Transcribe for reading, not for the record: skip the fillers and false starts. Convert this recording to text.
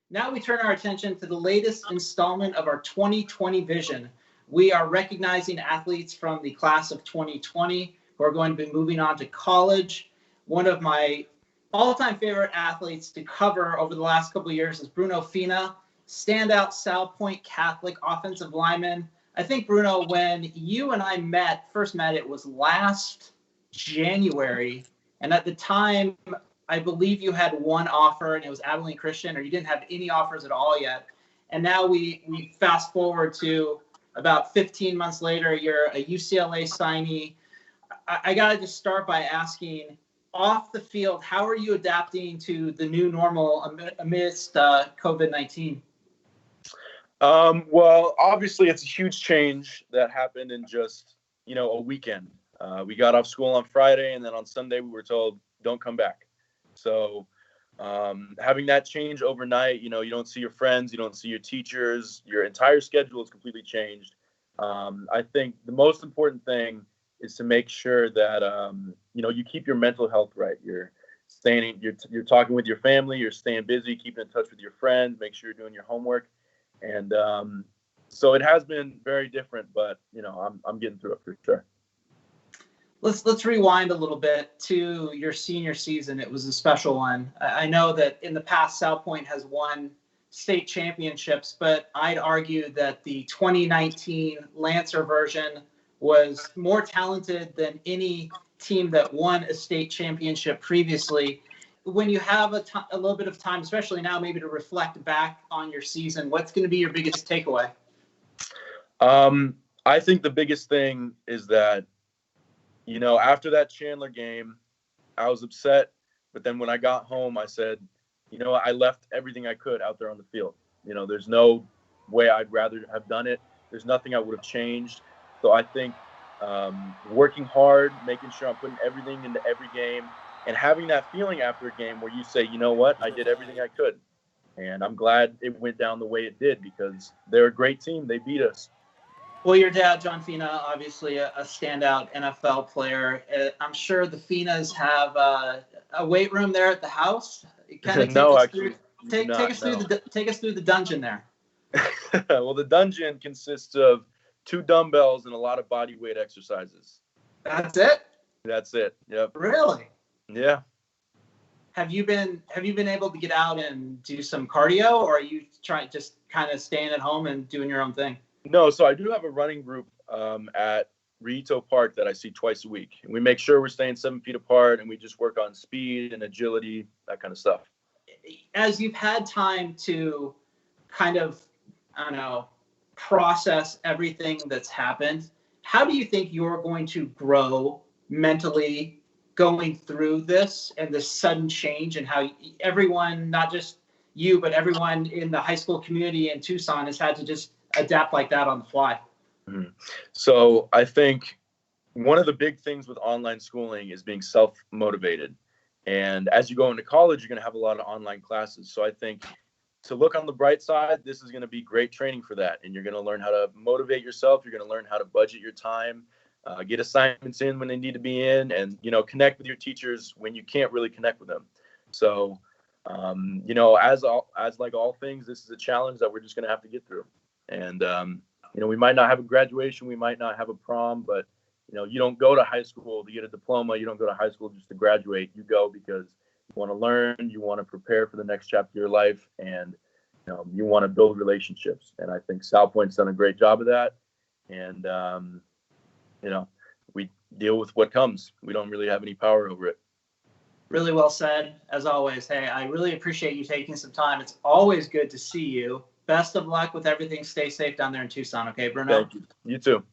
Now we turn our attention to the latest installment of our 2020 vision. We are recognizing athletes from the class of 2020 who are going to be moving on to college. One of my all-time favorite athletes to cover over the last couple of years is Bruno Fina, standout Salpointe Catholic offensive lineman. I think, Bruno, when you and I first met, it was last January. And at the time, I believe you had one offer, and it was Abilene Christian, or you didn't have any offers at all yet. And now we fast forward to about 15 months later, you're a UCLA signee. I got to just start by asking, off the field, how are you adapting to the new normal amidst COVID-19? Well, obviously, it's a huge change that happened in just, a weekend. We got off school on Friday, and then on Sunday we were told, don't come back. So having that change overnight, you don't see your friends, you don't see your teachers, your entire schedule is completely changed. I think the most important thing is to make sure that, you keep your mental health right. You're talking with your family, you're staying busy, keeping in touch with your friends, make sure you're doing your homework. And so it has been very different, but, I'm getting through it for sure. Let's rewind a little bit to your senior season. It was a special one. I know that in the past, Salpointe has won state championships, but I'd argue that the 2019 Lancer version was more talented than any team that won a state championship previously. When you have a little bit of time, especially now, maybe to reflect back on your season, what's going to be your biggest takeaway? I think the biggest thing is that, after that Chandler game, I was upset. But then when I got home, I said, I left everything I could out there on the field. There's no way I'd rather have done it. There's nothing I would have changed. So I think working hard, making sure I'm putting everything into every game, and having that feeling after a game where you say, you know what, I did everything I could. And I'm glad it went down the way it did because they're a great team. They beat us. Well, your dad, John Fina, obviously a standout NFL player. I'm sure the Finas have a weight room there at the house. Kind of take us through the dungeon there. Well, the dungeon consists of 2 dumbbells and a lot of body weight exercises. That's it? That's it. Yep. Really? Yeah. Have you been able to get out and do some cardio, or are you just kind of staying at home and doing your own thing? No, so I do have a running group at Rito Park that I see twice a week. And we make sure we're staying 7 feet apart, and we just work on speed and agility, that kind of stuff. As you've had time to kind of, process everything that's happened, how do you think you're going to grow mentally going through this and this sudden change, and how everyone, not just you, but everyone in the high school community in Tucson has had to just adapt like that on the fly? Mm-hmm. So I think one of the big things with online schooling is being self-motivated. And as you go into college, you're going to have a lot of online classes. So I think to look on the bright side, this is going to be great training for that. And you're going to learn how to motivate yourself. You're going to learn how to budget your time, get assignments in when they need to be in, and, connect with your teachers when you can't really connect with them. So, as like all things, this is a challenge that we're just going to have to get through. And, we might not have a graduation, we might not have a prom, but, you don't go to high school to get a diploma. You don't go to high school just to graduate. You go because you want to learn, you want to prepare for the next chapter of your life, and, you want to build relationships. And I think Salpointe's done a great job of that. And, we deal with what comes. We don't really have any power over it. Really well said, as always. Hey, I really appreciate you taking some time. It's always good to see you. Best of luck with everything. Stay safe down there in Tucson. Okay, Bruno? Thank you. You too.